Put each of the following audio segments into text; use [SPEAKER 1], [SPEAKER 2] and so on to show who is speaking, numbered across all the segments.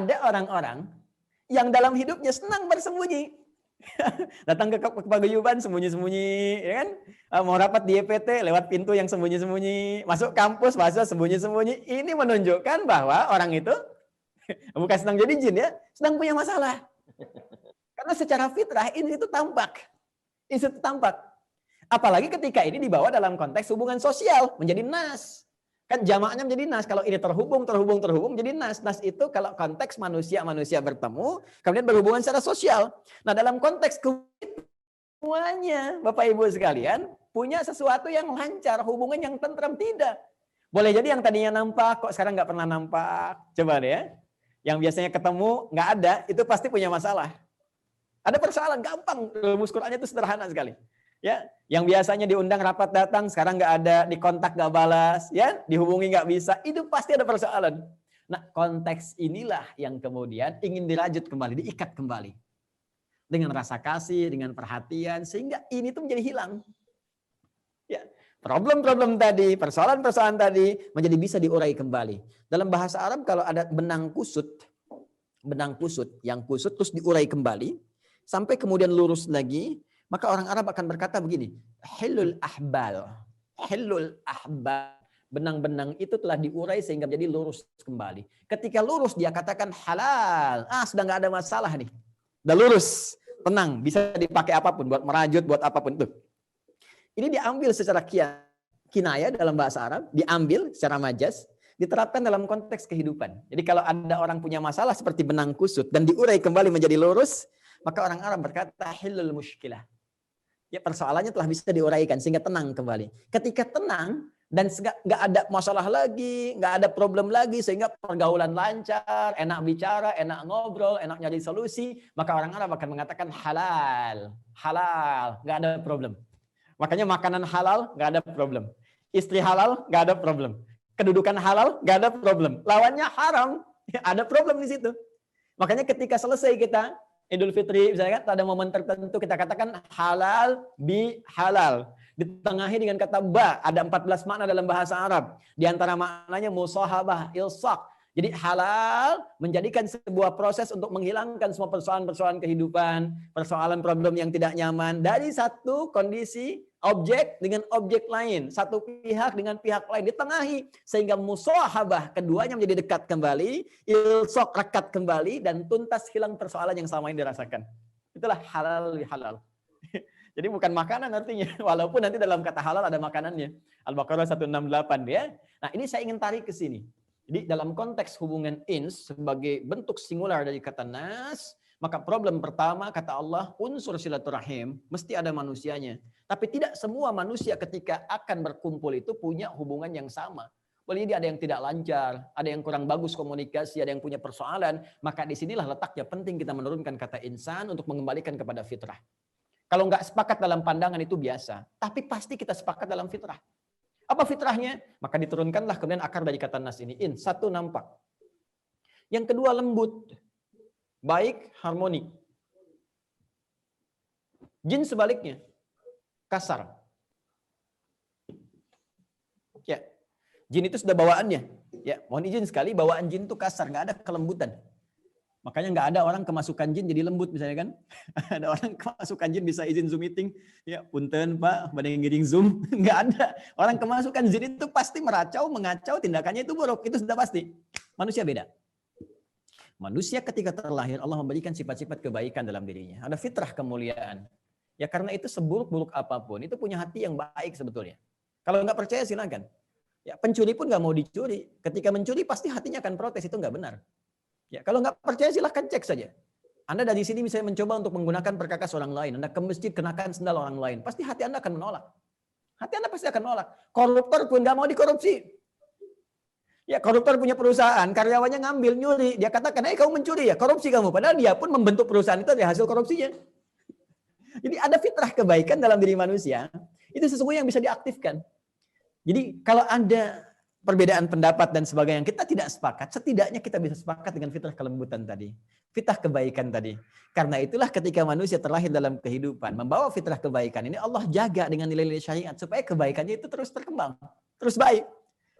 [SPEAKER 1] ada orang-orang yang dalam hidupnya senang bersembunyi. Datang ke paguyuban sembunyi-sembunyi, ya kan? Mau rapat di EPT lewat pintu yang sembunyi-sembunyi, masuk kampus bahasa sembunyi-sembunyi. Ini menunjukkan bahwa orang itu bukan sedang jadi jin ya, sedang punya masalah. Karena secara fitrah ini itu tampak. Ini itu tampak. Apalagi ketika ini dibawa dalam konteks hubungan sosial, menjadi nas. Kan jamaknya menjadi nas. Kalau ini terhubung, jadi nas. Nas itu kalau konteks manusia bertemu, kemudian berhubungan secara sosial. Nah dalam konteks semuanya, Bapak Ibu sekalian, punya sesuatu yang lancar, hubungan yang tentram, tidak. Boleh jadi yang tadinya nampak, kok sekarang nggak pernah nampak. Coba deh ya. Yang biasanya ketemu, nggak ada, itu pasti punya masalah. Ada persoalan, gampang. Rumus Qur'annya itu sederhana sekali. Ya, yang biasanya diundang rapat datang, sekarang nggak ada, dikontak nggak balas, ya, dihubungi nggak bisa, itu pasti ada persoalan. Nah, konteks inilah yang kemudian ingin dirajut kembali, diikat kembali. Dengan rasa kasih, dengan perhatian, sehingga ini tuh menjadi hilang. Ya, problem-problem tadi, persoalan-persoalan tadi, menjadi bisa diurai kembali. Dalam bahasa Arab kalau ada benang kusut, yang kusut terus diurai kembali, sampai kemudian lurus lagi, maka orang Arab akan berkata begini, hilul ahbal. Benang-benang itu telah diurai sehingga menjadi lurus kembali. Ketika lurus dia katakan halal. Sudah nggak ada masalah nih. Udah lurus, tenang, bisa dipakai apapun, buat merajut, buat apapun itu. Ini diambil secara kinaya dalam bahasa Arab, diambil secara majas, diterapkan dalam konteks kehidupan. Jadi kalau ada orang punya masalah seperti benang kusut dan diurai kembali menjadi lurus, maka orang Arab berkata hilul mushkilah. Ya, persoalannya telah bisa diuraikan sehingga tenang kembali. Ketika tenang dan nggak ada masalah lagi, nggak ada problem lagi, sehingga pergaulan lancar, enak bicara, enak ngobrol, enak nyari solusi, maka orang Arab akan mengatakan halal, nggak ada problem. Makanya makanan halal nggak ada problem, istri halal nggak ada problem, kedudukan halal nggak ada problem, lawannya haram, ya, ada problem di situ. Makanya ketika selesai kita Idul Fitri, misalnya kan ada momen tertentu kita katakan halal bi halal. Ditengahi dengan kata ba, ada 14 makna dalam bahasa Arab. Di antara maknanya musahabah, ilsaq. Jadi halal menjadikan sebuah proses untuk menghilangkan semua persoalan-persoalan kehidupan, persoalan problem yang tidak nyaman dari satu kondisi objek dengan objek lain, satu pihak dengan pihak lain ditengahi sehingga musahabah keduanya menjadi dekat kembali, ilsaq rekat kembali dan tuntas hilang persoalan yang selama ini dirasakan. Itulah halal halal. Jadi bukan makanan artinya, walaupun nanti dalam kata halal ada makanannya. Al-Baqarah 168 ya. Nah, ini saya ingin tarik ke sini. Jadi dalam konteks hubungan ins sebagai bentuk singular dari kata nas, maka problem pertama kata Allah unsur silaturahim mesti ada manusianya. Tapi tidak semua manusia ketika akan berkumpul itu punya hubungan yang sama. Boleh jadi ada yang tidak lancar, ada yang kurang bagus komunikasi, ada yang punya persoalan. Maka disinilah letaknya penting kita menurunkan kata insan untuk mengembalikan kepada fitrah. Kalau nggak sepakat dalam pandangan itu biasa, tapi pasti kita sepakat dalam fitrah. Apa fitrahnya? Maka diturunkanlah kemudian akar dari kata nas ini. Satu, nampak. Yang kedua, lembut. Baik, harmoni. Jin sebaliknya. Kasar. Ya. Jin itu sudah bawaannya. Ya, mohon izin sekali, bawaan jin itu kasar. Nggak ada kelembutan. Makanya nggak ada orang kemasukan jin jadi lembut misalnya kan. Ada orang kemasukan jin bisa izin Zoom meeting. Ya punten Pak, pada ngiring Zoom. Nggak ada. Orang kemasukan jin itu pasti meracau, mengacau, tindakannya itu buruk. Itu sudah pasti. Manusia beda. Manusia ketika terlahir Allah memberikan sifat-sifat kebaikan dalam dirinya. Ada fitrah kemuliaan. Ya karena itu seburuk-buruk apapun, itu punya hati yang baik sebetulnya. Kalau nggak percaya silakan. Ya pencuri pun nggak mau dicuri. Ketika mencuri pasti hatinya akan protes, itu nggak benar. Ya, kalau nggak percaya silahkan cek saja. Anda dari sini misalnya mencoba untuk menggunakan perkakas orang lain. Anda ke masjid kenakan sendal orang lain. Pasti hati Anda akan menolak. Hati Anda pasti akan menolak. Koruptor pun nggak mau dikorupsi. Ya koruptor punya perusahaan, karyawannya ngambil, nyuri. Dia katakan, kamu mencuri ya, korupsi kamu. Padahal dia pun membentuk perusahaan itu dari hasil korupsinya. Jadi ada fitrah kebaikan dalam diri manusia. Itu sesungguhnya yang bisa diaktifkan. Jadi kalau ada perbedaan pendapat dan sebagainya yang kita tidak sepakat, setidaknya kita bisa sepakat dengan fitrah kelembutan tadi, fitrah kebaikan tadi. Karena itulah ketika manusia terlahir dalam kehidupan, membawa fitrah kebaikan ini Allah jaga dengan nilai-nilai syariat supaya kebaikannya itu terus berkembang, terus baik.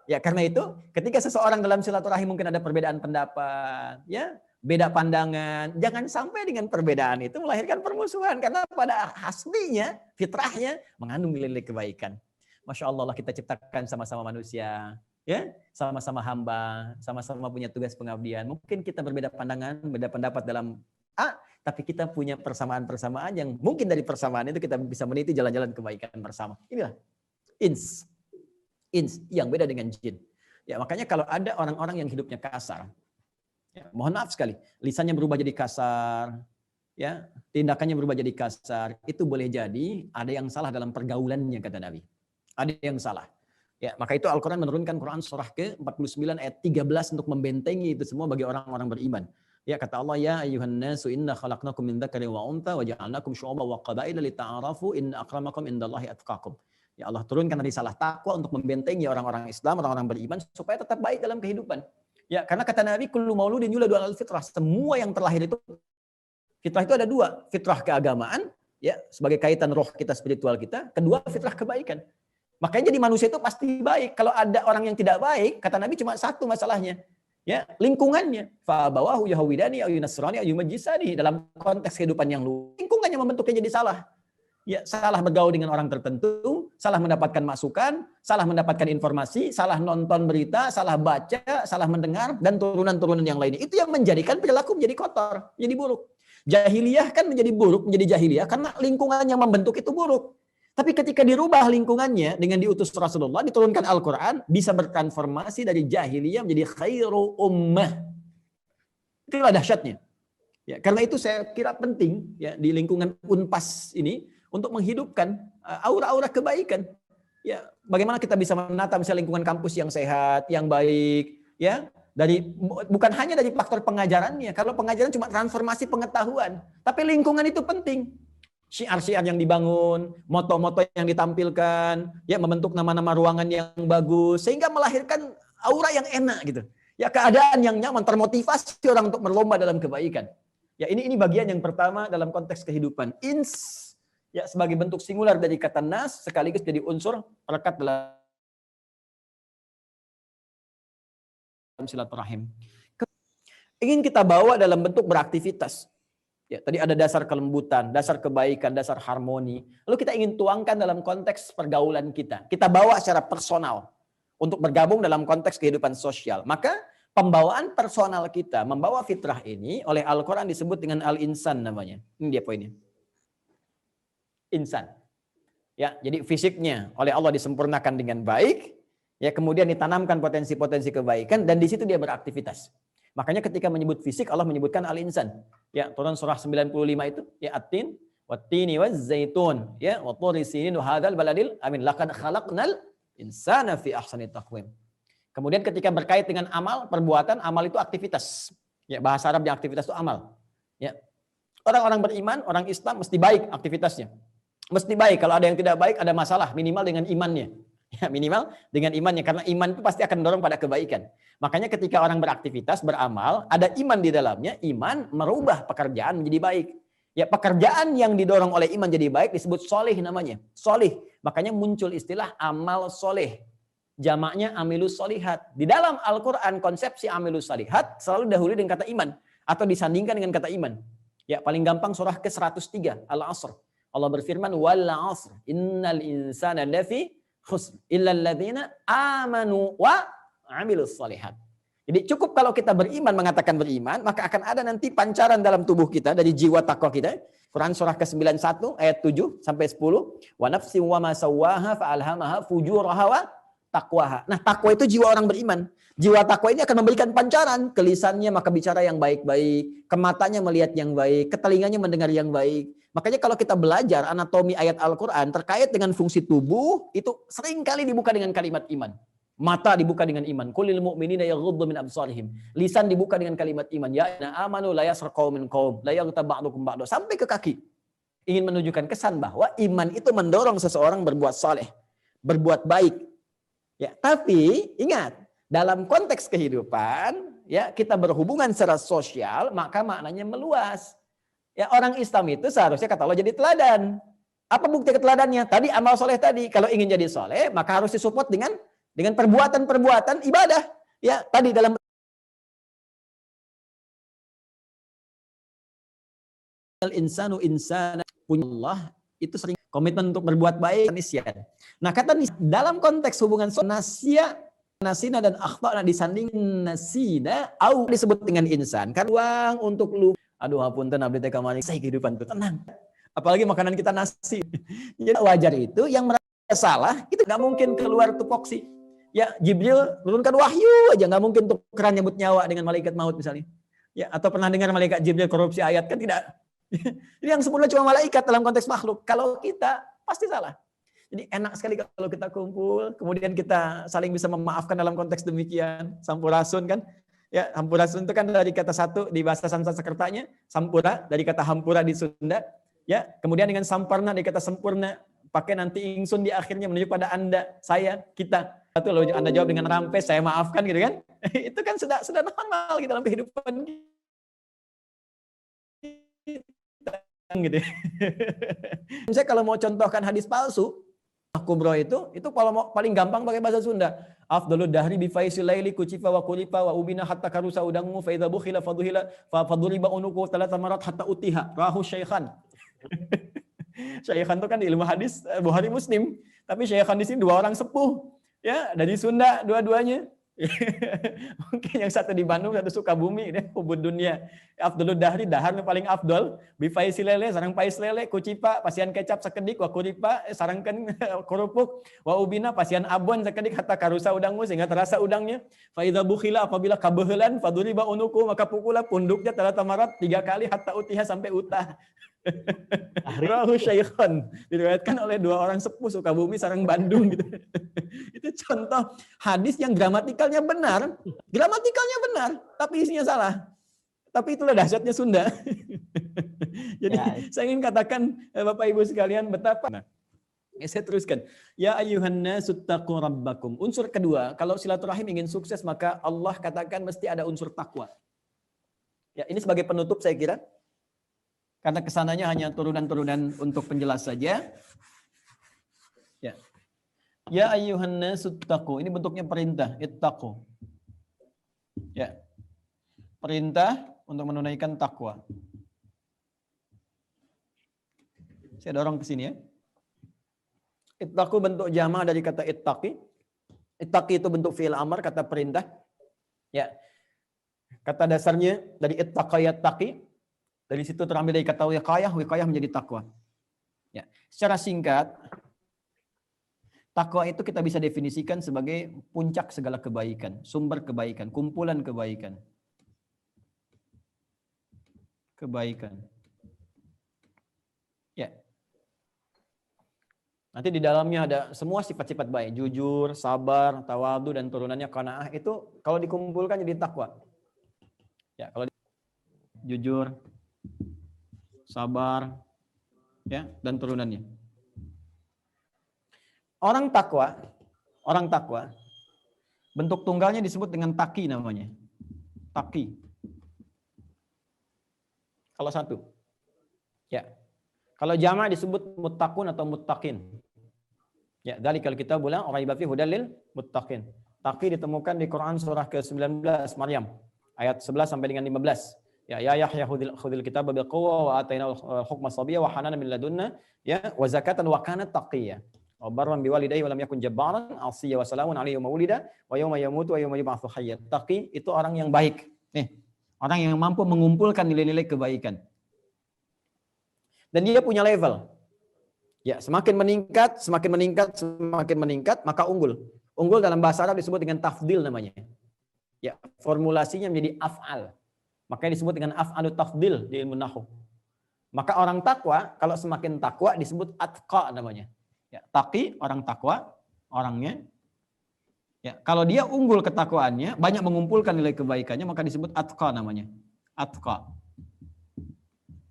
[SPEAKER 1] Ya, karena itu ketika seseorang dalam silaturahim mungkin ada perbedaan pendapat, ya, beda pandangan, jangan sampai dengan perbedaan itu melahirkan permusuhan karena pada aslinya, fitrahnya mengandung nilai kebaikan. Masya Allah kita ciptakan sama-sama manusia, ya, sama-sama hamba, sama-sama punya tugas pengabdian. Mungkin kita berbeda pandangan, beda pendapat dalam A, tapi kita punya persamaan-persamaan yang mungkin dari persamaan itu kita bisa meniti jalan-jalan kebaikan bersama. Inilah ins yang beda dengan jin. Ya, makanya kalau ada orang-orang yang hidupnya kasar, ya, mohon maaf sekali, lisannya berubah jadi kasar, ya, tindakannya berubah jadi kasar, itu boleh jadi ada yang salah dalam pergaulannya kata Nabi. Ada yang salah. Ya, maka itu Al-Qur'an menurunkan Quran surah ke-49 ayat 13 untuk membentengi itu semua bagi orang-orang beriman. Ya, kata Allah, ya ayyuhan nasu inna khalaqnakum min dzakarin wa untha wa ja'alnakum syu'uban wa qabaila lita'arafu inna akramakum indallahi atqakum. Ya Allah turunkan risalah takwa untuk membentengi orang-orang Islam, orang-orang beriman supaya tetap baik dalam kehidupan. Ya, karena kata Nabi kullu mauludin yuladu 'alal fitrah, semua yang terlahir itu fitrah itu ada dua, fitrah keagamaan ya sebagai kaitan roh kita, spiritual kita, kedua fitrah kebaikan. Makanya jadi manusia itu pasti baik. Kalau ada orang yang tidak baik, kata Nabi cuma satu masalahnya. Ya, lingkungannya. Fa bawahu yahwidani aw yunasrani aw yumajjisani, dalam konteks kehidupan yang luas. Lingkungannya membentuknya jadi salah. Ya, salah bergaul dengan orang tertentu, salah mendapatkan masukan, salah mendapatkan informasi, salah nonton berita, salah baca, salah mendengar, dan turunan-turunan yang lainnya. Itu yang menjadikan perilaku menjadi kotor, menjadi buruk. Jahiliyah kan menjadi buruk, menjadi jahiliyah karena lingkungan yang membentuk itu buruk. Tapi ketika dirubah lingkungannya dengan diutus Rasulullah, diturunkan Al-Quran, bisa bertransformasi dari jahiliyah menjadi khairu ummah. Itulah dahsyatnya. Ya, karena itu saya kira penting ya di lingkungan Unpas ini untuk menghidupkan aura-aura kebaikan. Ya, bagaimana kita bisa menata misalnya lingkungan kampus yang sehat, yang baik, ya. Bukan hanya dari faktor pengajarannya. Kalau pengajaran cuma transformasi pengetahuan, tapi lingkungan itu penting. Syiar-syiar yang dibangun, moto-moto yang ditampilkan, ya membentuk nama-nama ruangan yang bagus sehingga melahirkan aura yang enak gitu. Ya, keadaan yang nyaman, termotivasi orang untuk berlomba dalam kebaikan. Ya, ini bagian yang pertama dalam konteks kehidupan. Ya, sebagai bentuk singular dari kata nas sekaligus jadi unsur perekat dalam silaturahim. Ingin kita bawa dalam bentuk beraktivitas. Ya, tadi ada dasar kelembutan, dasar kebaikan, dasar harmoni. Lalu kita ingin tuangkan dalam konteks pergaulan kita. Kita bawa secara personal untuk bergabung dalam konteks kehidupan sosial. Maka pembawaan personal kita, membawa fitrah ini oleh Al-Quran disebut dengan al-insan namanya. Ini dia poinnya. Insan. Ya, jadi fisiknya oleh Allah disempurnakan dengan baik, ya kemudian ditanamkan potensi-potensi kebaikan dan di situ dia beraktivitas. Makanya ketika menyebut fisik Allah menyebutkan al-insan. Ya, turun surah 95 itu, ya at-tin wat-tini waz-zaitun, ya wa turi sinin wa hadzal baladil amin laqad khalaqnal insana fi ahsani taqwim. Kemudian ketika berkait dengan amal, perbuatan, amal itu aktivitas. Ya, bahasa Arabnya aktivitas itu amal. Ya. Orang-orang beriman, orang Islam mesti baik aktivitasnya. Mesti baik. Kalau ada yang tidak baik, ada masalah. Minimal dengan imannya. Ya, minimal dengan imannya. Karena iman itu pasti akan mendorong pada kebaikan. Makanya ketika orang beraktivitas, beramal, ada iman di dalamnya. Iman merubah pekerjaan menjadi baik. Ya, pekerjaan yang didorong oleh iman jadi baik disebut soleh namanya. Soleh. Makanya muncul istilah amal soleh. Jamaknya amilus solihat. Di dalam Al-Quran konsepsi amilus solihat selalu dahulu dengan kata iman. Atau disandingkan dengan kata iman. Ya, paling gampang surah ke-103 Al-Asr. Allah berfirman wal 'asr innal insana lafi khusr illal ladzina amanu wa 'amilus shalihat. Jadi cukup kalau kita beriman mengatakan beriman, maka akan ada nanti pancaran dalam tubuh kita dari jiwa takwa kita. Quran surah ke-91 ayat 7 sampai 10, wa nafsin wa ma sawwaha fa alhamaha fujuraha wa taqwaha. Nah, takwa itu jiwa orang beriman. Jiwa takwa ini akan memberikan pancaran, ke lisannya maka bicara yang baik-baik, ke matanya melihat yang baik, ke telinganya mendengar yang baik. Makanya kalau kita belajar anatomi ayat Al-Quran terkait dengan fungsi tubuh, itu sering kali dibuka dengan kalimat iman. Mata dibuka dengan iman. Qulil mu'minina yaghuddu min absarihim. Lisan dibuka dengan kalimat iman. Ya amanu la yasr qaumin qaum, la yaghtab ba'dukum ba'du. Sampai ke kaki. Ingin menunjukkan kesan bahwa iman itu mendorong seseorang berbuat saleh, berbuat baik. Ya, tapi ingat, dalam konteks kehidupan, ya kita berhubungan secara sosial, maka maknanya meluas. Ya, orang Islam itu seharusnya kata Allah jadi teladan. Apa bukti keteladannya? Tadi amal soleh tadi. Kalau ingin jadi soleh, maka harus disupport dengan Dengan perbuatan-perbuatan ibadah. Ya, tadi dalam insanu insana punya Allah itu sering komitmen untuk berbuat baik nisyan. Nah, kata dalam konteks hubungan nasya, nasina dan akhtana disandingkan nasina au disebut dengan insan. Kan uang untuk lu. Aduh, hapunten abdi teh kamari saya kehidupan itu tenang. Apalagi makanan kita nasi. Jadi wajar itu yang merasa salah itu nggak mungkin keluar tupoksi. Ya, Jibril turunkan wahyu aja nggak mungkin tukeran nyebut nyawa dengan malaikat maut misalnya. Ya, atau pernah dengar malaikat Jibril korupsi ayat kan tidak. Jadi yang sempurna cuma malaikat dalam konteks makhluk. Kalau kita pasti salah. Jadi enak sekali kalau kita kumpul, kemudian kita saling bisa memaafkan dalam konteks demikian. Sampurasun kan? Ya, sampurasun itu kan dari kata satu di bahasa Sanskertanya, sampura dari kata hampura di Sunda. Ya, kemudian dengan samparna dari kata sempurna. Pakai nanti ingsun di akhirnya menunjuk pada Anda, saya, kita. Satu loh Anda jawab dengan rampes, saya maafkan gitu kan? Itu kan sudah normal gitu dalam kehidupan gitu. Saya kalau mau contohkan hadis palsu, kubro itu kalau mau paling gampang pakai bahasa Sunda. Afdalud dahri bi faisil laili kucifa wa kulifa wa ubina hatta karusa udangu fa idza bukhila fadhila fa faduriba unuku talata marat hatta utiha. Rahu Syaikhan. Syaikhan itu kan di ilmu hadis Bukhari Muslim, tapi Syaikhan di sini dua orang sepuh. Ya, dari Sunda dua-duanya. Mungkin yang satu di Bandung, satu Sukabumi, deh, hubud dunia. Afdalud dahri, dahar paling afdol. Bifai silele, sarang pais lele, kucipa, pasian kecap sekedik, wa kuripa, sarangkan kerupuk, wa ubina, pasian abon sekedik, hatta karusa udangmu, sehingga terasa udangnya. Faidha bukhila, apabila kabehelan, faduriba unuku, maka pukula punduknya telah tamarat 3 kali, hatta utiha sampai utah. Rahu Syaikhan diriwayatkan oleh dua orang sepuh Sukabumi sareng Bandung gitu. Itu contoh hadis yang gramatikalnya benar, tapi isinya salah. Tapi itulah dahsyatnya Sunda. Jadi saya ingin katakan Bapak Ibu sekalian betapa. Nah, saya teruskan. Ya ayyuhan nasu taqu rabbakum. Unsur kedua, kalau silaturahim ingin sukses maka Allah katakan mesti ada unsur takwa. Ya, ini sebagai penutup saya kira. Karena kesananya hanya turunan-turunan untuk penjelas saja. Ya. Ya ayyuhan nasu taqu. Ini bentuknya perintah, ittaqu. Ya. Perintah untuk menunaikan takwa. Saya dorong ke sini ya. Ittaqu bentuk jama' dari kata ittaqi. Ittaqi itu bentuk fi'il amar, kata perintah. Ya. Kata dasarnya dari ittaqa yattaqi. Dari situ terambil dari kata wiqayah menjadi takwa. Ya, secara singkat, takwa itu kita bisa definisikan sebagai puncak segala kebaikan, sumber kebaikan, kumpulan kebaikan. Kebaikan. Ya. Nanti di dalamnya ada semua sifat-sifat baik, jujur, sabar, tawadu dan turunannya qanaah itu kalau dikumpulkan jadi takwa. Ya, kalau jujur, sabar, ya, dan turunannya. Orang takwa, bentuk tunggalnya disebut dengan taki namanya. Taki. Kalau satu. Ya. Kalau jama' disebut muttaqun atau muttaqin. Ya, dari kalau kita bilang raiba fi hudal lil muttaqin. Taki ditemukan di Quran surah ke-19 Maryam ayat 11 sampai dengan 15. Ya Yahya khudil kitab bil quwwa wa ataina hukma sabiyya wa hananan min ladunna ya wa zakatan wa kana taqiyya wa barran biwalidayhi wa lam yakun jabbaran asiyya wa salamun alayhi wa maulida wa yawma yamutu wa yawma yub'atsu hayya. Taqi itu orang yang baik. Nih, orang yang mampu mengumpulkan nilai-nilai kebaikan. Dan dia punya level. Ya, semakin meningkat maka unggul. Unggul dalam bahasa Arab disebut dengan tafdil namanya. Ya, formulasinya menjadi af'al. Makanya disebut dengan af'alut tafdil di ilmu nahwu. Maka orang takwa, kalau semakin takwa disebut atqa namanya. Ya, taqi orang takwa, orangnya. Ya, kalau dia unggul ketakwaannya, banyak mengumpulkan nilai kebaikannya, maka disebut atqa namanya. Atqa.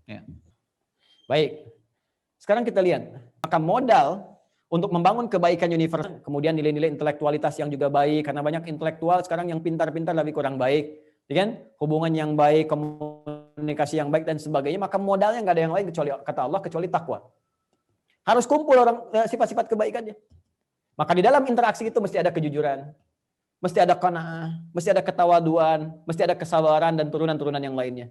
[SPEAKER 1] Ya. Baik. Sekarang kita lihat, maka modal untuk membangun kebaikan universal, kemudian nilai-nilai intelektualitas yang juga baik, karena banyak intelektual sekarang yang pintar-pintar tapi kurang baik. Kan? Hubungan yang baik, komunikasi yang baik dan sebagainya, maka modalnya nggak ada yang lain kecuali kata Allah kecuali takwa. Harus kumpul orang sifat-sifat kebaikannya. Maka di dalam interaksi itu mesti ada kejujuran, mesti ada qanaah, mesti ada ketawaduan, mesti ada kesabaran dan turunan-turunan yang lainnya.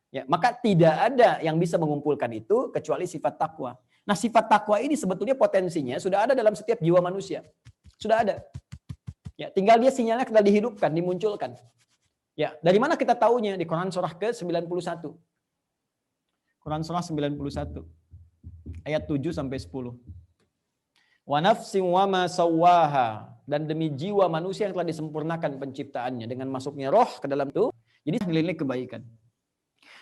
[SPEAKER 1] Ya, maka tidak ada yang bisa mengumpulkan itu kecuali sifat takwa. Nah, sifat takwa ini sebetulnya potensinya sudah ada dalam setiap jiwa manusia. Sudah ada. Ya, tinggal dia sinyalnya kita dihidupkan, dimunculkan. Ya, dari mana kita tahunya? Di Quran surah ke-91. Quran surah 91 ayat 7 sampai 10. Wa nafsin wa ma sawwaha, dan demi jiwa manusia yang telah disempurnakan penciptaannya dengan masuknya roh ke dalam itu, jadi nilai kebaikan.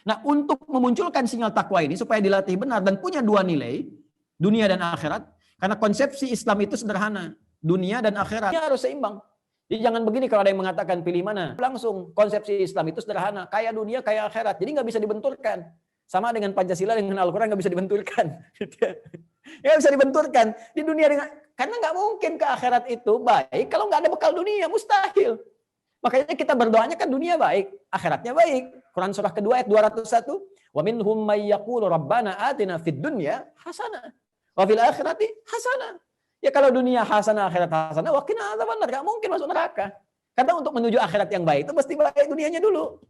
[SPEAKER 1] Nah, untuk memunculkan sinyal takwa ini supaya dilatih benar dan punya dua nilai, dunia dan akhirat, karena konsepsi Islam itu sederhana, dunia dan akhirat ini harus seimbang. Jadi jangan begini kalau ada yang mengatakan pilih mana, langsung konsepsi Islam itu sederhana, kaya dunia, kaya akhirat, jadi nggak bisa dibenturkan. Sama dengan Pancasila dengan Al-Quran nggak bisa dibenturkan. Ya bisa dibenturkan di dunia dengan, karena nggak mungkin ke akhirat itu baik kalau nggak ada bekal dunia, mustahil. Makanya kita berdoanya kan dunia baik, akhiratnya baik. Quran surah kedua ayat 201, wa minhum may yaqulu rabbana atina fid dunya hasanah wa fil akhirati hasanah. Ya kalau dunia hasanah, akhirat hasanah, wa qina adzabannar, nggak mungkin masuk neraka. Karena untuk menuju akhirat yang baik itu mesti baik dunianya dulu.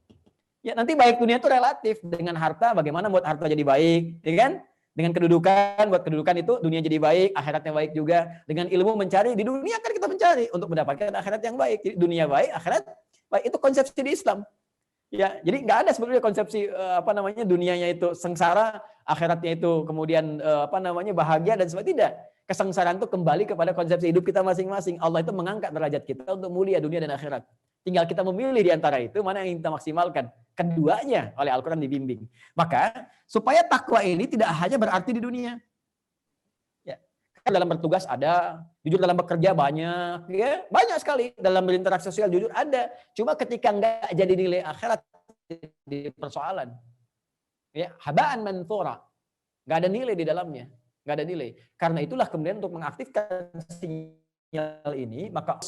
[SPEAKER 1] Ya nanti baik dunia itu relatif, dengan harta bagaimana buat harta jadi baik, ya kan? Dengan kedudukan, buat kedudukan itu dunia jadi baik, akhiratnya baik juga. Dengan ilmu mencari, di dunia kan kita mencari untuk mendapatkan akhirat yang baik. Jadi dunia baik, akhirat baik, itu konsepsi di Islam. Ya, jadi nggak ada sebetulnya konsepsi dunianya itu sengsara, akhiratnya itu kemudian bahagia dan sebagainya. Tidak. Kesengsaraan itu kembali kepada konsepsi hidup kita masing-masing. Allah itu mengangkat derajat kita untuk mulia dunia dan akhirat. Tinggal kita memilih di antara itu mana yang kita maksimalkan. Keduanya oleh Al-Quran dibimbing. Maka supaya takwa ini tidak hanya berarti di dunia. Ya, dalam bertugas ada, jujur dalam bekerja banyak, ya banyak sekali. Dalam berinteraksi sosial jujur ada. Cuma ketika nggak jadi nilai akhirat di persoalan, ya habaan manthura, nggak ada nilai di dalamnya, nggak ada nilai. Karena itulah kemudian untuk mengaktifkan sinyal ini maka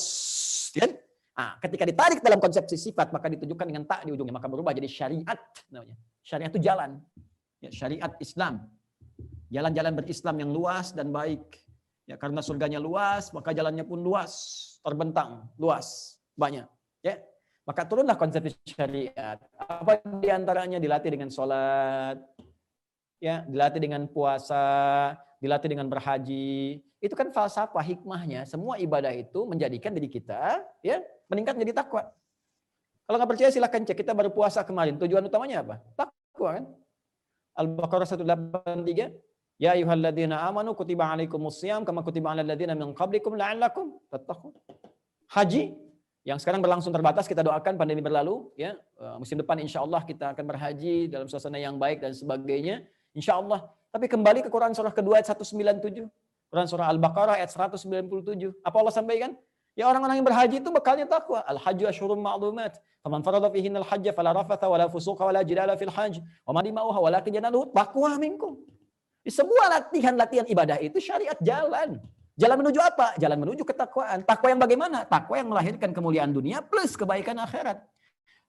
[SPEAKER 1] ketika ditarik dalam konsepsi sifat, maka ditunjukkan dengan tak di ujungnya, maka berubah jadi syariat namanya. Syariat itu jalan. Ya, syariat Islam. Jalan-jalan berislam yang luas dan baik. Ya, karena surganya luas, maka jalannya pun luas, terbentang, luas, banyak. Ya. Maka turunlah konsepsi syariat. Apa di antaranya? Dilatih dengan sholat, ya, dilatih dengan puasa, dilatih dengan berhaji. Itu kan falsafah, hikmahnya. Semua ibadah itu menjadikan diri kita, ya, meningkat menjadi takwa. Kalau nggak percaya silahkan cek, kita baru puasa kemarin. Tujuan utamanya apa? Takwa kan? Al-Baqarah 183. Ya ayyuhalladzina amanu kutiba alaikumusiyam kama kutiba alal ladzina min qablikum la'allakum tattaqun. Haji yang sekarang berlangsung terbatas, kita doakan pandemi berlalu, ya. Musim depan insyaallah kita akan berhaji dalam suasana yang baik dan sebagainya, insyaallah. Tapi kembali ke Quran surah kedua ayat 197. Quran surah Al-Baqarah ayat 197. Apa Allah sampaikan? Ya orang-orang yang berhaji itu bekalnya takwa. Al-hajju asyhurun ma'lumat. Faman farada fihinal hajja fala rafatha wala fusuqa wala jidala fil hajj. Wa ma dima'uha walakin janaluhu taqwa minkum. Di sebuah latihan ibadah itu syariat jalan. Jalan menuju apa? Jalan menuju ketakwaan. Takwa yang bagaimana? Takwa yang melahirkan kemuliaan dunia plus kebaikan akhirat.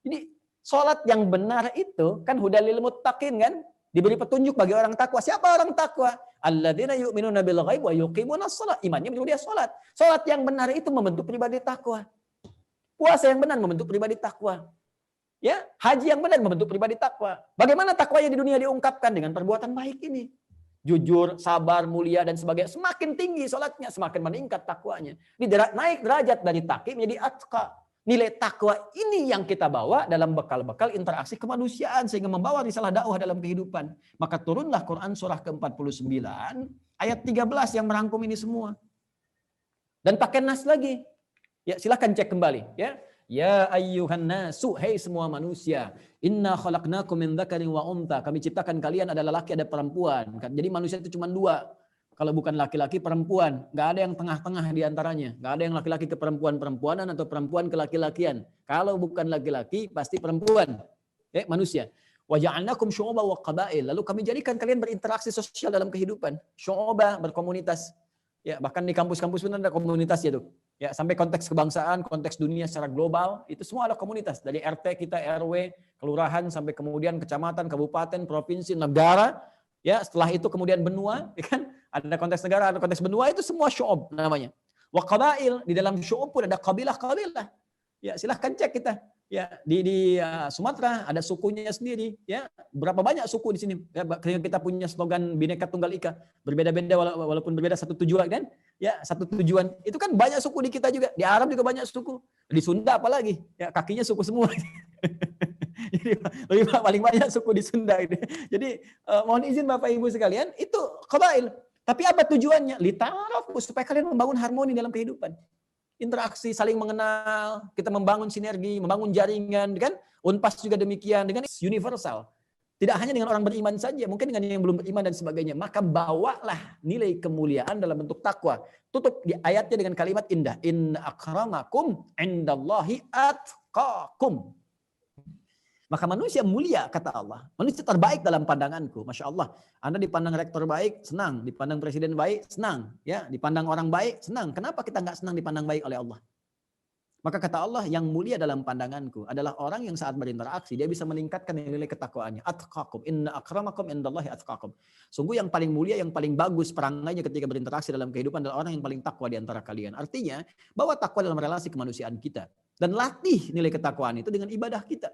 [SPEAKER 1] Jadi sholat yang benar itu kan hudal lil muttaqin kan? Diberi petunjuk bagi orang takwa. Siapa orang takwa? Alladzina yu'minuna bil ghaib wa yuqimunas shalah. Imannya menyuruh dia salat. Salat yang benar itu membentuk pribadi takwa. Puasa yang benar membentuk pribadi takwa. Ya, haji yang benar membentuk pribadi takwa. Bagaimana takwanya di dunia diungkapkan? Dengan perbuatan baik ini. Jujur, sabar, mulia dan sebagainya. Semakin tinggi salatnya, semakin meningkat takwanya. Naik derajat dari taqi menjadi atqa. Nilai takwa ini yang kita bawa dalam bekal-bekal interaksi kemanusiaan sehingga membawa risalah dakwah dalam kehidupan. Maka turunlah Quran surah ke-49 ayat 13 yang merangkum ini semua. Dan pakai nas lagi. Ya, silakan cek kembali, ya. Ya ayyuhan nasu, hei semua manusia, inna khalaqnakum min dzakarin wa untha. Kami ciptakan kalian ada laki ada perempuan. Jadi manusia itu cuma dua. Kalau bukan laki-laki, perempuan. Nggak ada yang tengah-tengah di antaranya. Nggak ada yang laki-laki ke perempuan-perempuanan atau perempuan ke laki-lakian. Kalau bukan laki-laki, pasti perempuan. Manusia. Wa ja'alnakum syu'uban wa qabail. Lalu kami jadikan kalian berinteraksi sosial dalam kehidupan. Syu'uban, berkomunitas. Ya, bahkan di kampus-kampus pun ada komunitasnya tuh. Ya, sampai konteks kebangsaan, konteks dunia secara global, itu semua ada komunitas. Dari RT kita, RW, kelurahan, sampai kemudian kecamatan, kabupaten, provinsi, negara. Ya, setelah itu kemudian benua, ya kan? Ada konteks negara, ada konteks benua, itu semua syu'ub namanya. Wa qabail, di dalam syu'ub pun ada kabilah-kabilah. Ya, silahkan cek kita. Ya, di Sumatera ada sukunya sendiri, ya. Berapa banyak suku di sini? Ya, kita punya slogan Bhinneka Tunggal Ika, berbeda-beda walaupun berbeda satu tujuan kan? Ya, satu tujuan. Itu kan banyak suku di kita juga. Di Arab juga banyak suku. Di Sunda apalagi? Ya, kakinya suku semua. Jadi paling banyak suku di Sunda gitu. Jadi mohon izin Bapak Ibu sekalian, itu qabail. Tapi apa tujuannya? Litarafu, supaya kalian membangun harmoni dalam kehidupan. Interaksi, saling mengenal, kita membangun sinergi, membangun jaringan, kan? Unpas juga demikian, dengan universal. Tidak hanya dengan orang beriman saja, mungkin dengan yang belum beriman dan sebagainya. Maka bawalah nilai kemuliaan dalam bentuk takwa. Tutup di ayatnya dengan kalimat indah. Inna akramakum indallahi atqakum. Maka manusia mulia, kata Allah. Manusia terbaik dalam pandanganku. Masya Allah. Anda dipandang rektor baik, senang. Dipandang presiden baik, senang. Ya, dipandang orang baik, senang. Kenapa kita nggak senang dipandang baik oleh Allah? Maka kata Allah, yang mulia dalam pandanganku adalah orang yang saat berinteraksi, dia bisa meningkatkan nilai ketakwaannya. Atqakum. Inna akramakum indallahi atqakum. Sungguh yang paling mulia, yang paling bagus perangainya ketika berinteraksi dalam kehidupan adalah orang yang paling takwa di antara kalian. Artinya, bawa takwa dalam relasi kemanusiaan kita. Dan latih nilai ketakwaan itu dengan ibadah kita.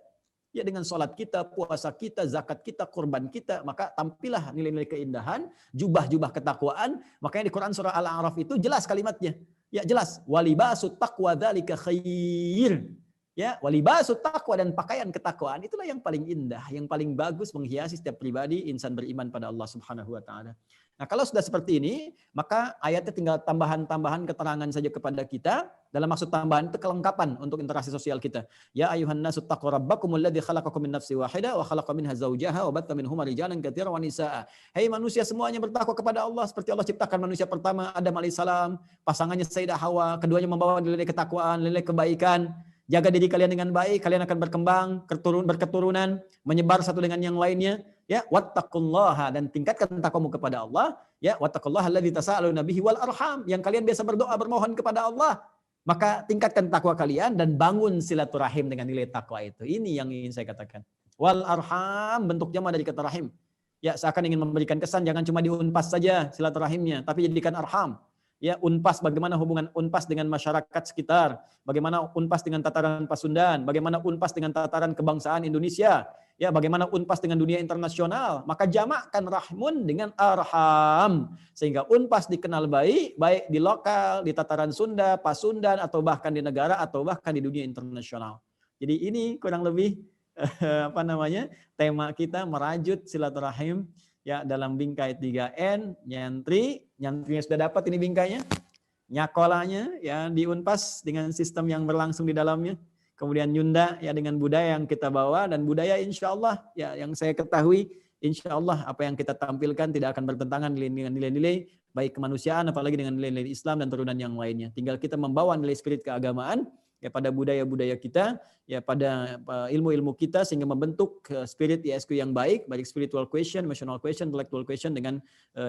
[SPEAKER 1] Ya, dengan sholat kita, puasa kita, zakat kita, kurban kita, maka tampillah nilai-nilai keindahan, jubah-jubah ketakwaan. Makanya di Quran surah Al-A'raf itu jelas kalimatnya. Ya, jelas. Walibasut taqwa dzalika khair. Ya, walibasut taqwa, dan pakaian ketakwaan itulah yang paling indah, yang paling bagus menghiasi setiap pribadi insan beriman pada Allah Subhanahu wa taala. Nah, kalau sudah seperti ini, maka ayatnya tinggal tambahan-tambahan keterangan saja kepada kita. Dalam maksud tambahan itu kelengkapan untuk interaksi sosial kita. Ya ayuhan nasu taqu rabbakumul ladzi khalaqakum min nafsin wahidah wa khalaqa minha zawjaha wa batta minhuma rijalan katsiran wa nisaa. Hei manusia semuanya bertakwa kepada Allah seperti Allah ciptakan manusia pertama Adam alaihissalam, pasangannya Sayyidah Hawa, keduanya membawa nilai ketakwaan, nilai kebaikan. Jaga diri kalian dengan baik, kalian akan berkembang, berketurunan, menyebar satu dengan yang lainnya. Ya, wattaqullaha, dan tingkatkan takwamu kepada Allah. Ya, wattaqullaha alladzi tasaaluna bihi wal arham, yang kalian biasa berdoa bermohon kepada Allah. Maka tingkatkan takwa kalian dan bangun silaturahim dengan nilai takwa itu. Ini yang ingin saya katakan. Wal arham bentuk jama dari kata rahim. Ya, seakan ingin memberikan kesan jangan cuma diunpas saja silaturahimnya, tapi jadikan arham. Ya, unpas, bagaimana hubungan unpas dengan masyarakat sekitar, bagaimana unpas dengan tataran Pasundan, bagaimana unpas dengan tataran kebangsaan Indonesia, ya, bagaimana unpas dengan dunia internasional. Maka jamakkan rahmun dengan arham, sehingga unpas dikenal baik, baik di lokal, di tataran Sunda, Pasundan, atau bahkan di negara, atau bahkan di dunia internasional. Jadi ini kurang lebih tema kita, merajut silaturahim. Ya, dalam bingkai 3N, nyantrinya sudah dapat ini bingkainya, nyakolanya ya di Unpas dengan sistem yang berlangsung di dalamnya, kemudian Nyunda ya dengan budaya yang kita bawa, dan budaya insya Allah ya yang saya ketahui insya Allah apa yang kita tampilkan tidak akan bertentangan dengan nilai-nilai baik kemanusiaan apalagi dengan nilai-nilai Islam dan turunan yang lainnya. Tinggal kita membawa nilai spirit keagamaan ya pada budaya-budaya kita, ya pada ilmu-ilmu kita, sehingga membentuk spirit ISQ yang baik spiritual question, emotional question, intellectual question dengan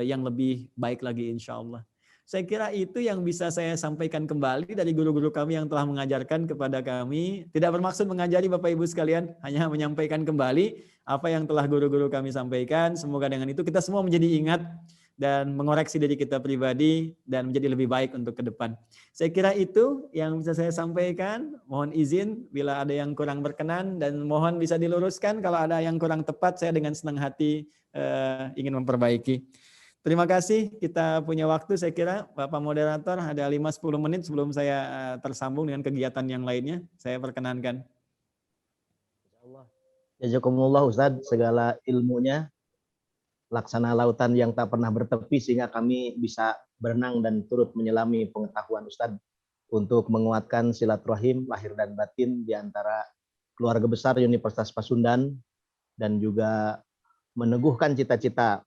[SPEAKER 1] yang lebih baik lagi insya Allah. Saya kira itu yang bisa saya sampaikan kembali dari guru-guru kami yang telah mengajarkan kepada kami. Tidak bermaksud mengajari Bapak Ibu sekalian, hanya menyampaikan kembali apa yang telah guru-guru kami sampaikan. Semoga dengan itu kita semua menjadi ingat dan mengoreksi diri kita pribadi dan menjadi lebih baik untuk ke depan. Saya kira itu yang bisa saya sampaikan. Mohon izin bila ada yang kurang berkenan, dan mohon bisa diluruskan kalau ada yang kurang tepat. Saya dengan senang hati ingin memperbaiki. Terima kasih, kita punya waktu saya kira Bapak Moderator ada 5-10 menit sebelum saya tersambung dengan kegiatan yang lainnya. Saya perkenankan.
[SPEAKER 2] Jazakumullah Ustadz segala ilmunya, laksana lautan yang tak pernah bertepi sehingga kami bisa berenang dan turut menyelami pengetahuan Ustadz untuk menguatkan silaturahim lahir dan batin di antara keluarga besar Universitas Pasundan, dan juga meneguhkan cita-cita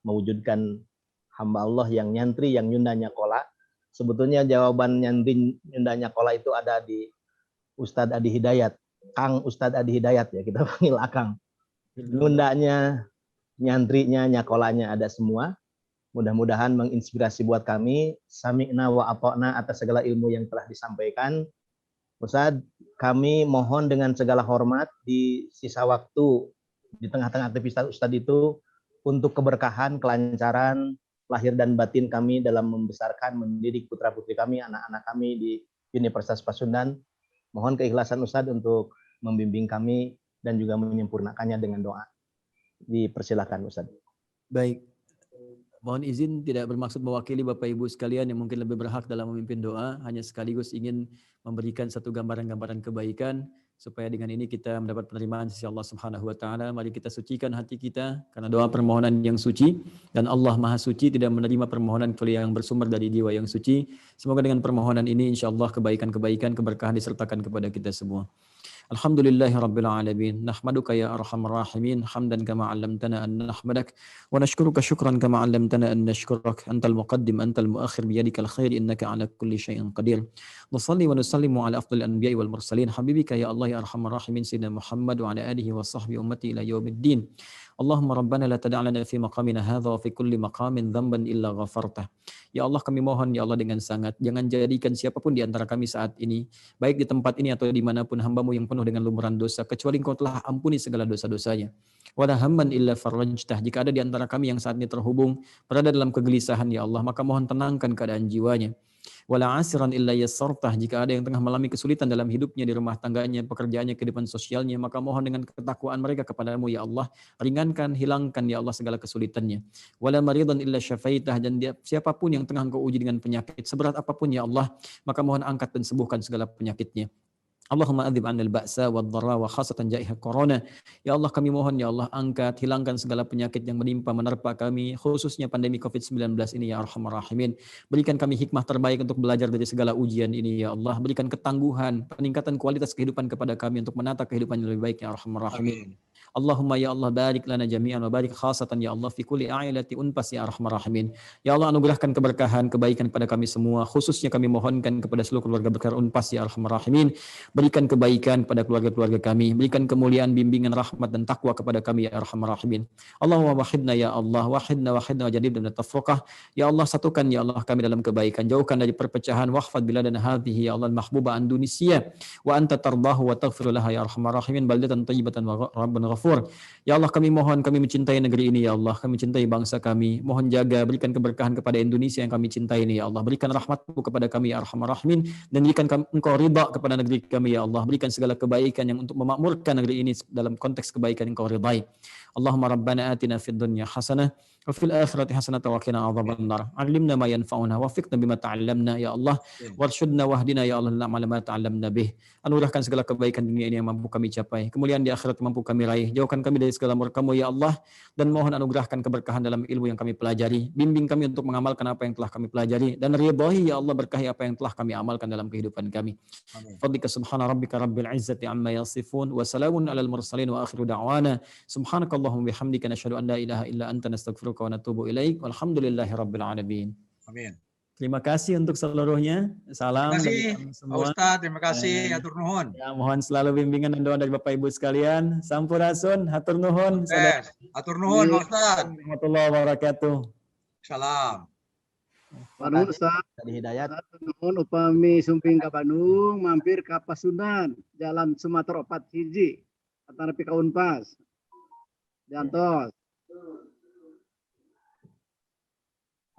[SPEAKER 2] mewujudkan hamba Allah yang nyantri, yang Nyunda Nyakola. Sebetulnya jawaban nyantri Nyunda Nyakola itu ada di Ustadz Adi Hidayat, Kang Ustadz Adi Hidayat ya, kita panggil Akang. Nyundanya, nyantrinya, nyakolanya ada semua. Mudah-mudahan menginspirasi buat kami. Sami'na wa ata'na atas segala ilmu yang telah disampaikan. Ustadz, kami mohon dengan segala hormat di sisa waktu di tengah-tengah aktivitas Ustadz itu untuk keberkahan, kelancaran, lahir dan batin kami dalam membesarkan, mendidik putra-putri kami, anak-anak kami di Universitas Pasundan. Mohon keikhlasan Ustadz untuk membimbing kami dan juga menyempurnakannya dengan doa. Dipersilakan Ustadz.
[SPEAKER 1] Baik. Mohon izin tidak bermaksud mewakili Bapak Ibu sekalian yang mungkin lebih berhak dalam memimpin doa, hanya sekaligus ingin memberikan satu gambaran-gambaran kebaikan supaya dengan ini kita mendapat penerimaan sisi Allah Subhanahu wa taala. Mari kita sucikan hati kita karena doa permohonan yang suci dan Allah Maha Suci tidak menerima permohonan kecuali yang bersumber dari jiwa yang suci. Semoga dengan permohonan ini insyaallah kebaikan-kebaikan, keberkahan disertakan kepada kita semua. Alhamdulillahi Rabbil Alamin. Nahmaduka ya arhamar rahimin. Hamdan kama 'allamtana an nahmadak. Wa nashkuruka syukran kama 'allamtana an nashkurak. Antal muqaddim, antal muakhir biyadikal khair innaka 'ala kulli syai'in qadir. Nusalli wa nusallimu ala afdhalil anbiya'i wal mursalin. Habibika ya Allah ya arhamar rahimin sayyidina Muhammad wa ala alihi wa sahbihi ummati ila yaumiddin. Allahumma rabbana la tad'a lana fi maqamina hadha wa fi kulli maqamin dhanban illa ghafartah. Ya Allah kami mohon ya Allah dengan sangat jangan jadikan siapapun di antara kami saat ini baik di tempat ini atau dimanapun hamba-Mu yang penuh dengan lumuran dosa kecuali Engkau telah ampuni segala dosa-dosanya. Wala hamman illa farajtah. Jika ada di antara kami yang saat ini terhubung berada dalam kegelisahan ya Allah maka mohon tenangkan keadaan jiwanya. Wala asiran illa yassartah. Jika ada yang tengah mengalami kesulitan dalam hidupnya, di rumah tangganya, pekerjaannya, kehidupan sosialnya, maka mohon dengan ketakwaan mereka kepadamu ya Allah, ringankan, hilangkan ya Allah segala kesulitannya. Wala maridan illa syafaitah. Dan siapapun yang tengah Engkau uji dengan penyakit seberat apapun ya Allah, maka mohon angkat dan sembuhkan segala penyakitnya. Allahumma adzib 'anil ba'sa wad dharra wa khasatan jaiha corona. Ya Allah kami mohon ya Allah angkat hilangkan segala penyakit yang menimpa menerpa kami khususnya pandemi Covid-19 ini ya arhamar rahimin. Berikan kami hikmah terbaik untuk belajar dari segala ujian ini ya Allah. Berikan ketangguhan, peningkatan kualitas kehidupan kepada kami untuk menata kehidupan yang lebih baik ya arhamar rahimin. Allahumma ya Allah barik lana jami'an wa barik khasatan ya Allah fi kulli a'ilati unpas ya arhamar rahimin. Ya Allah anugerahkan keberkahan, kebaikan kepada kami semua, khususnya kami mohonkan kepada seluruh keluarga besar unpas ya arhamar rahimin. Berikan kebaikan pada keluarga-keluarga kami, berikan kemuliaan, bimbingan, rahmat dan takwa kepada kami ya arhamar rahimin. Allahumma wahidna ya Allah, wahidna wa jadibna tafruqah. Ya Allah satukan ya Allah kami dalam kebaikan, jauhkan dari perpecahan, wahfad biladana hadhihi ya Allah mahbuba Indonesia wa anta tardahu wa taghfir laha ya arhamar rahimin baldatan thayyibatan wa rabban ghafur. Ya Allah kami mohon, kami mencintai negeri ini ya Allah, kami cintai bangsa kami, mohon jaga, berikan keberkahan kepada Indonesia yang kami cintai ini ya Allah, berikan rahmat-Mu kepada kami ya arhamar rahimin dan berikan Engkau ridha kepada negeri kami ya Allah, berikan segala kebaikan yang untuk memakmurkan negeri ini dalam konteks kebaikan yang Engkau ridai. Allahumma rabbana atina fid dunya hasanah wa fil akhirati hasanah wa qina adzabannar. 'Allimna ma yanfa'una wa fiqna bima ta'allamna ya Allah, warsyudna wahdina ya Allah na'mal ma ta'allamna bih. Anugerahkan segala kebaikan dunia ini yang mampu kami capai, kemuliaan di akhirat mampu kami raih. Jauhkan kami dari segala murka-Mu ya Allah dan mohon anugerahkan keberkahan dalam ilmu yang kami pelajari. Bimbing kami untuk mengamalkan apa yang telah kami pelajari dan ridhahi ya Allah berkahi apa yang telah kami amalkan dalam kehidupan kami. Fadlika subhana rabbika rabbil izzati amma yasifun wa salamun alal mursalin wa akhiru da'wana subhanakallahumma bihamdika nasyhadu an la ilaha illa anta nastaghfiruka wa natubu ilaik walhamdulillahi rabbil alamin.
[SPEAKER 3] Amin.
[SPEAKER 1] Terima kasih untuk seluruhnya. Salam
[SPEAKER 3] Terima kasih
[SPEAKER 1] dari kami
[SPEAKER 3] Pak
[SPEAKER 1] semua.
[SPEAKER 3] Ustadz, terima kasih, atur nuhun.
[SPEAKER 1] Ya, mohon selalu bimbingan dan doa dari Bapak Ibu sekalian. Sampurasun, hatur nuhun.
[SPEAKER 3] Atur nuhun Pak Ustadz.
[SPEAKER 1] Warahmatullahi wabarakatuh.
[SPEAKER 3] Salam.
[SPEAKER 2] Terima kasih dari Hidayat.
[SPEAKER 4] Nuhun upami sumping ka Bandung mampir ka Pasundan Jalan Sumatera 4 hiji antara ka Unpas. Jantos.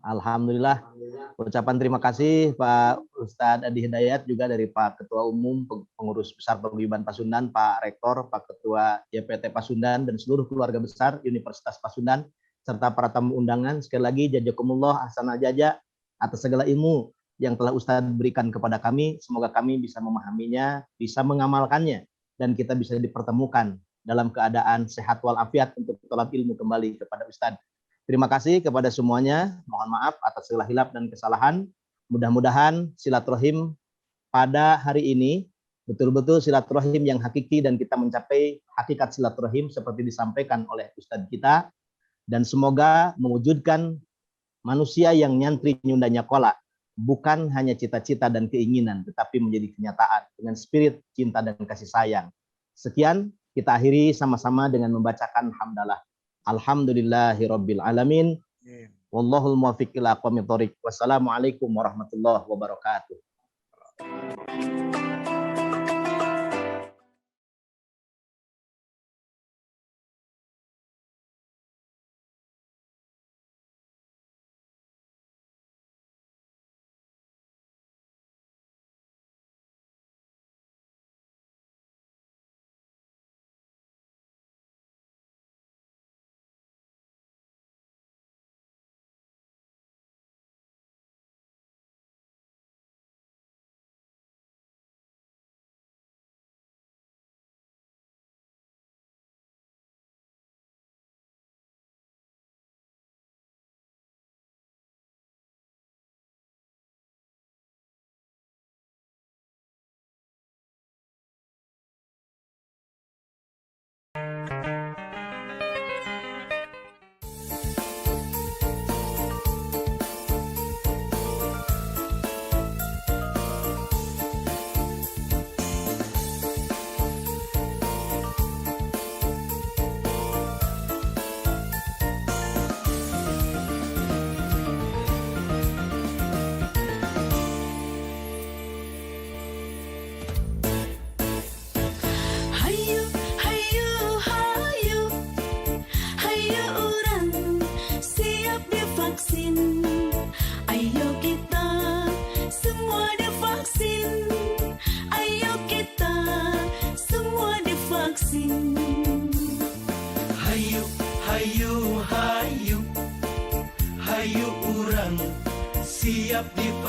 [SPEAKER 2] Alhamdulillah, ucapan terima kasih Pak Ustadz Adi Hidayat juga dari Pak Ketua Umum Pengurus Besar Paguyuban Pasundan, Pak Rektor, Pak Ketua YPT Pasundan dan seluruh keluarga besar Universitas Pasundan serta para tamu undangan. Sekali lagi jazakumullah ahsanal jaza atas segala ilmu yang telah Ustadz berikan kepada kami. Semoga kami bisa memahaminya, bisa mengamalkannya dan kita bisa dipertemukan dalam keadaan sehat walafiat untuk tolak ilmu kembali kepada Ustadz. Terima kasih kepada semuanya. Mohon maaf atas segala hilaf dan kesalahan. Mudah-mudahan silaturahim pada hari ini betul-betul silaturahim yang hakiki dan kita mencapai hakikat silaturahim seperti disampaikan oleh Ustadz kita. Dan semoga mewujudkan manusia yang nyantri nyundanya kola. Bukan hanya cita-cita dan keinginan, tetapi menjadi kenyataan dengan spirit cinta dan kasih sayang. Sekian, kita akhiri sama-sama dengan membacakan hamdalah. Alhamdulillahirabbil alamin. Wallahul muwaffiq ila aqwamit thoriq. Wassalamualaikum warahmatullahi wabarakatuh.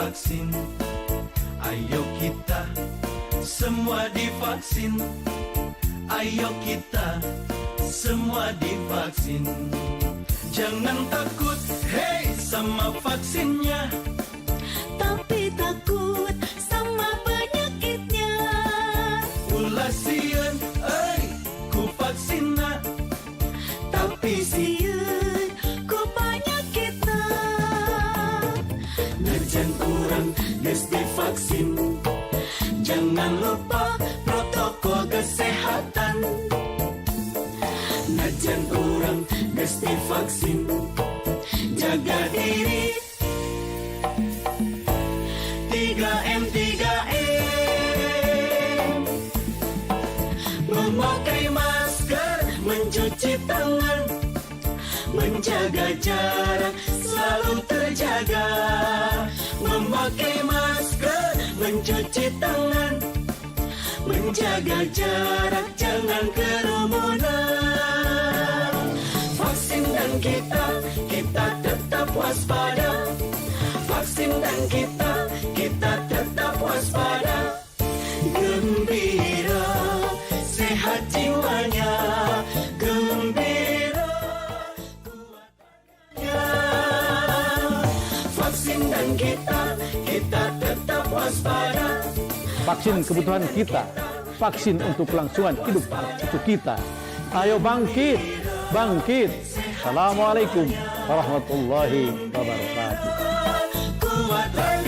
[SPEAKER 5] divaksin. Ayo kita semua divaksin. Ayo kita semua divaksin. Jangan takut, hey, sama vaksinnya.
[SPEAKER 6] Tapi takut sama penyakitnya.
[SPEAKER 5] Ulah sieun, ku vaksina.
[SPEAKER 6] Tapi sieun ku penyakitna.
[SPEAKER 5] Najan urang geus divaksin. Jangan lupa protokol kesehatan. Najan urang geus divaksin. Jaga diri. 3M, 3M. Memakai masker, mencuci tangan, menjaga jarak, selalu terjaga. Memakai masker, mencuci tangan, menjaga jarak, jangan kerumunan. Vaksin dan kita tetap waspada. Vaksin dan kita tetap waspada. Gembira, sehat jiwanya. Gembira, kuatnya. Vaksin dan kita tetap waspada.
[SPEAKER 7] Vaksin kebutuhan kita, vaksin untuk kelangsungan hidup itu kita. Ayo bangkit, bangkit. Assalamualaikum warahmatullahi wabarakatuh.
[SPEAKER 5] Kuat lagi.